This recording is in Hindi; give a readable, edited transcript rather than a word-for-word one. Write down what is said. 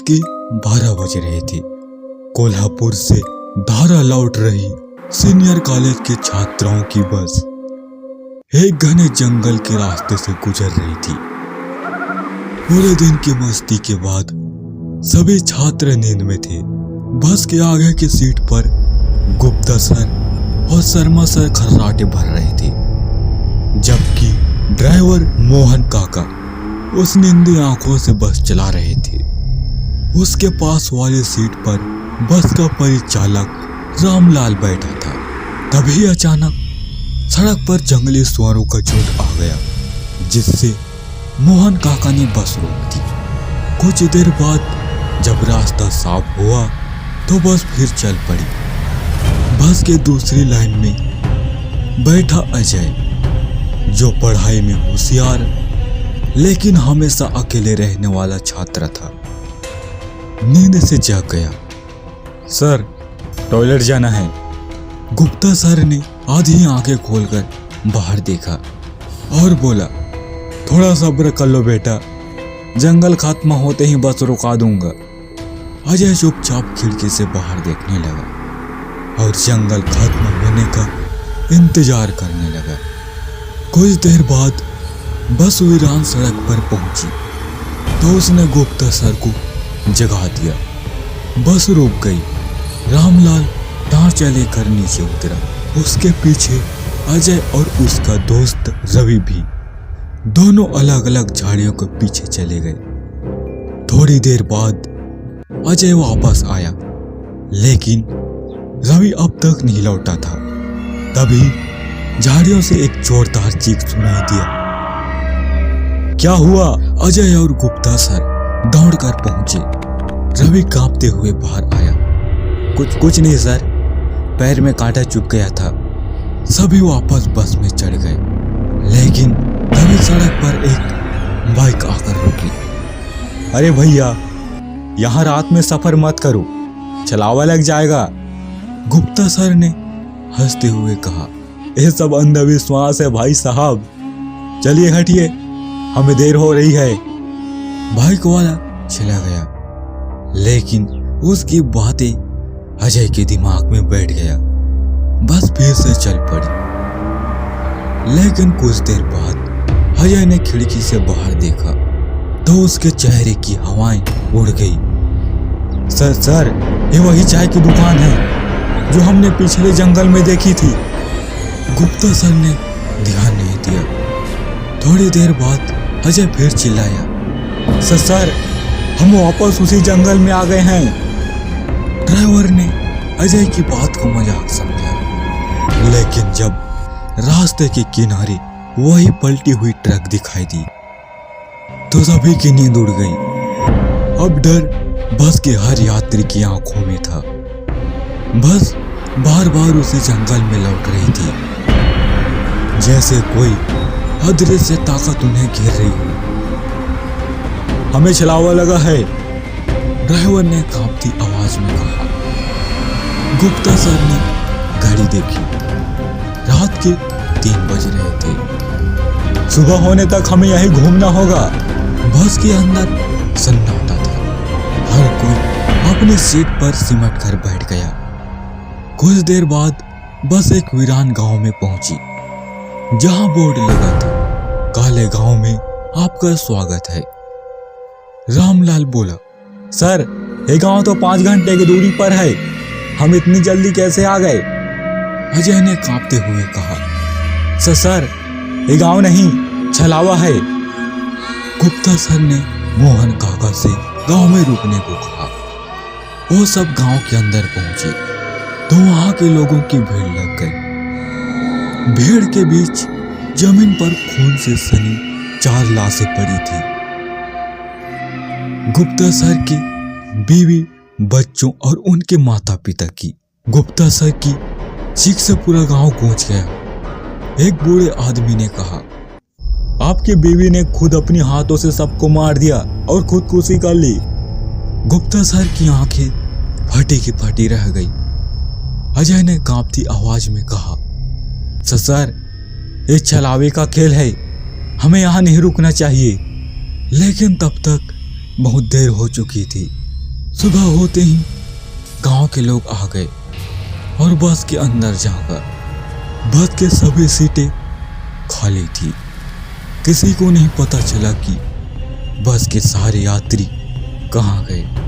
के 12 बज रहे थे। कोल्हापुर से धारा लौट रही सीनियर कॉलेज के छात्राओं की बस एक घने जंगल के रास्ते से गुजर रही थी। पूरे दिन की मस्ती के बाद सभी छात्र नींद में थे। बस के आगे की सीट पर गुप्ता सर और शर्मा सर खर्राटे भर रहे थे, जबकि ड्राइवर मोहन काका उस नींदी आंखों से बस चला रहे थे। उसके पास वाली सीट पर बस का परिचालक रामलाल बैठा था। तभी अचानक सड़क पर जंगली सुअरों का झुंड आ गया, जिससे मोहन काका ने बस रोक दी। कुछ देर बाद जब रास्ता साफ हुआ तो बस फिर चल पड़ी। बस के दूसरी लाइन में बैठा अजय, जो पढ़ाई में होशियार लेकिन हमेशा अकेले रहने वाला छात्र था, नींद से जाग गया। सर, टॉयलेट जाना है। गुप्ता सर ने आधी आंखें खोलकर बाहर देखा और बोला, थोड़ा सब्र कर लो बेटा, जंगल खत्म होते ही बस रुका दूंगा। अजय चुपचाप खिड़की से बाहर देखने लगा और जंगल खत्म होने का इंतजार करने लगा। कुछ देर बाद बस वीरान सड़क पर पहुंची तो उसने गुप्ता सर को जगा दिया। बस रुक गई। रामलाल टांचा लेकर नीचे उतरा। उसके पीछे अजय और उसका दोस्त रवि भी। दोनों अलग अलग झाड़ियों के पीछे चले गए। थोड़ी देर बाद अजय वापस आया, लेकिन रवि अब तक नहीं लौटा था। तभी झाड़ियों से एक जोरदार चीख सुनाई दिया। क्या हुआ? अजय और गुप्ता सर दौड़कर पहुंचे। रवि कांपते हुए बाहर आया। कुछ नहीं सर, पैर में कांटा चुभ गया था। सभी वापस बस में चढ़ गए, लेकिन तभी सड़क पर एक बाइक आकर रुकी। अरे भैया, यहाँ रात में सफर मत करो, चलावा लग जाएगा। गुप्ता सर ने हंसते हुए कहा, ये सब अंधविश्वास है भाई साहब, चलिए हटिए, हमें देर हो रही है। बाइक वाला चला गया, लेकिन उसकी बातें अजय के दिमाग में बैठ गया। बस फिर से चल पड़ी। लेकिन कुछ देर बाद अजय ने खिड़की से बाहर देखा तो उसके चेहरे की हवाएं उड़ गई। सर, ये वही चाय की दुकान है जो हमने पिछले जंगल में देखी थी। गुप्ता सर ने ध्यान नहीं दिया। थोड़ी देर बाद अजय फिर चिल्लाया, सर, हम वापस उसी जंगल में आ गए हैं। ड्राइवर ने अजय की बात को मजाक समझा, लेकिन जब रास्ते के किनारे वही पलटी हुई ट्रक दिखाई दी तो सभी की नींद उड़ गई। अब डर बस के हर यात्री की आंखों में था। बस बार बार उसी जंगल में लौट रही थी, जैसे कोई अदृश्य ताकत उन्हें घेर रही हो। हमें छलावा लगा है, ड्राइवर ने कांपती आवाज में कहा। गुप्ता सर ने घड़ी देखी। रात के 3 बज रहे थे। सुबह होने तक हमें यहीं घूमना होगा। बस के अंदर सन्नाटा था। हर कोई अपनी सीट पर सिमट कर बैठ गया। कुछ देर बाद बस एक वीरान गांव में पहुंची, जहां बोर्ड लगा था, काले गांव में आपका स्वागत है। रामलाल बोला, सर, ये गांव तो 5 घंटे की दूरी पर है, हम इतनी जल्दी कैसे आ गए? अजय ने कांपते हुए कहा, सर, ये गांव नहीं, छलावा है। गुप्ता सर ने मोहन काका से गांव में रुकने को कहा। वो सब गांव के अंदर पहुंचे तो वहां के लोगों की भीड़ लग गई। भीड़ के बीच जमीन पर खून से सनी 4 लाशें पड़ी थी। गुप्ता सर की बीवी, बच्चों और उनके माता पिता की। गुप्ता सर की चीख से पूरा गांव गूंज गया। एक बूढ़े आदमी ने कहा, आपकी बीवी ने खुद अपने हाथों से सबको मार दिया और खुदकुशी कर ली। गुप्ता सर की आंखें फटी की फटी रह गई। अजय ने कांपती आवाज में कहा, सर, ये छलावे का खेल है, हमें यहाँ नहीं रुकना चाहिए। लेकिन तब तक बहुत देर हो चुकी थी। सुबह होते ही गांव के लोग आ गए और बस के अंदर जाकर बस के सभी सीटें खाली थी। किसी को नहीं पता चला कि बस के सारे यात्री कहाँ गए।